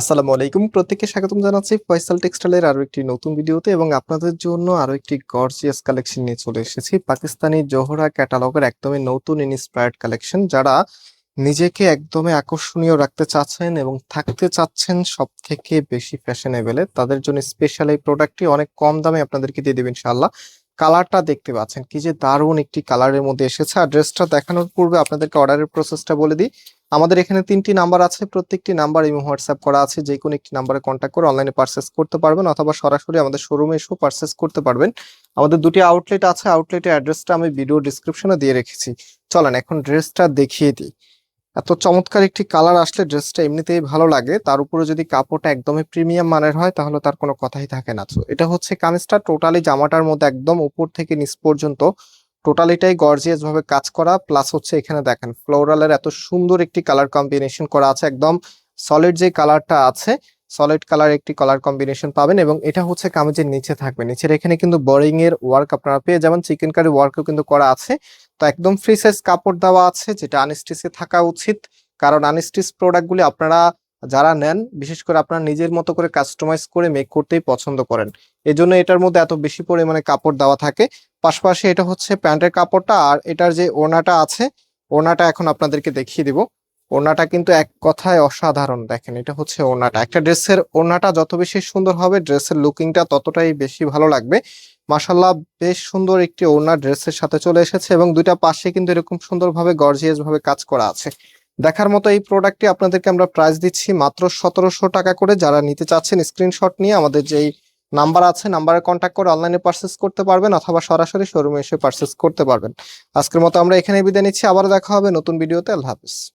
আসসালামু আলাইকুম, প্রত্যেককে স্বাগতম জানাচ্ছি ফয়সাল টেক্সটাইলের আরো একটি নতুন ভিডিওতে। এবং আপনাদের জন্য আরো একটি গর্জিয়াস কালেকশন নিয়ে চলে এসেছি। পাকিস্তানি জোহরা ক্যাটালগের একদমই নতুন ইন্সপায়ার্ড কালেকশন। যারা নিজেকে একদমই আকর্ষণীয় রাখতে চাচ্ছেন এবং থাকতে চাচ্ছেন সব থেকে বেশি ফ্যাশনেবলে, তাদের জন্য স্পেশাল এই প্রোডাক্টটি অনেক কম দামে আপনাদেরকে দিয়ে দেবেন ইনশাআল্লাহ। কালারটা দেখতে পাচ্ছেন কি যে দারুণ একটি কালারের মধ্যে এসেছে। আর ড্রেসটা দেখানোর পূর্বে আপনাদেরকে অর্ডারের প্রসেসটা বলে দিই। আমাদের এখানে 3টি নাম্বার আছে, প্রত্যেকটি নাম্বার ইমো হোয়াটসঅ্যাপ করা আছে। যে কোনো একটি নাম্বারে কন্ট্যাক্ট করে অনলাইনে পারচেস করতে পারবেন অথবা সরাসরি আমাদের শোরুমে এসেও পারচেস করতে পারবেন। আমাদের দুটি আউটলেট আছে, আউটলেটের অ্যাড্রেসটা আমি ভিডিও ডিসক্রিপশনে দিয়ে রেখেছি। চলেন এখন ড্রেসটা দেখিয়ে দিই। এত চমৎকার একটি কালার আসলে ড্রেসটা এমনিতেই ভালো লাগে, তার উপরে যদি কাপড়টা একদমই প্রিমিয়াম মানের হয় তাহলে তার কোনো কথাই থাকে না। তো এটা হচ্ছে কামিজটা, টোটালি জামাটার মধ্যে একদম উপর থেকে নিচ পর্যন্ত টোটালিটাই গর্জিয়াস ভাবে কাজ করা। প্লাস হচ্ছে এখানে দেখেন ফ্লোরালের এত সুন্দর একটি কালার কম্বিনেশন করা আছে। একদম সলিড যে কালারটা আছে, সলিড কালার একটি কালার কম্বিনেশন পাবেন। এবং এটা হচ্ছে কামিজের নিচে থাকবে, নিচের এখানে কিন্তু বোরিং এর ওয়ার্ক আপনারা পেয়ে যাবেন, চিকেন কারি ওয়ার্কও কিন্তু করা আছে। তো একদম ফ্রি সাইজ কাপড় দেওয়া আছে, যেটা আনস্টিচে থাকা উচিত। কারণ আনস্টিচ প্রোডাক্টগুলি আপনারা যারা নেন, বিশেষ করে আপনারা নিজের মতো করে কাস্টমাইজ করে মেক করতেই পছন্দ করেন, এজন্য এটার মধ্যে এত বেশি পরিমাণে কাপড় দেওয়া থাকে। পাশাপাশি এটা হচ্ছে প্যান্টের কাপড়টা, আর এটার যে ওড়নাটা আছে, ওড়নাটা এখন আপনাদেরকে দেখিয়ে দিব। ওড়নাটা কিন্তু এক কথায় অসাধারণ। দেখেন এটা হচ্ছে ওড়নাটা। একটা ড্রেসের ওড়নাটা যত বেশি সুন্দর হবে, ড্রেসের লুকিংটা ততটাই বেশি ভালো লাগবে। মাশাল্লাহ, বেশ সুন্দর একটি ওড়না ড্রেসের সাথে চলে এসেছে এবং দুইটা পাশে কিন্তু এরকম সুন্দরভাবে গর্জিয়াস ভাবে কাজ করা আছে। দেখার মতো এই প্রোডাক্টটি আপনাদেরকে আমরা প্রাইস দিচ্ছি মাত্র 1700 টাকা করে। যারা নিতে চাচ্ছেন স্ক্রিনশট নিয়ে আমাদের যেই নাম্বার আছে, নাম্বারে কন্ট্যাক্ট করে অনলাইনে পারচেস করতে পারবেন অথবা সরাসরি শোরুমে এসে পারচেস করতে পারবেন। আজকের মতো আমরা এখানে বিদায় নিচ্ছি, আবার দেখা হবে নতুন ভিডিওতে। আল্লাহ হাফিজ।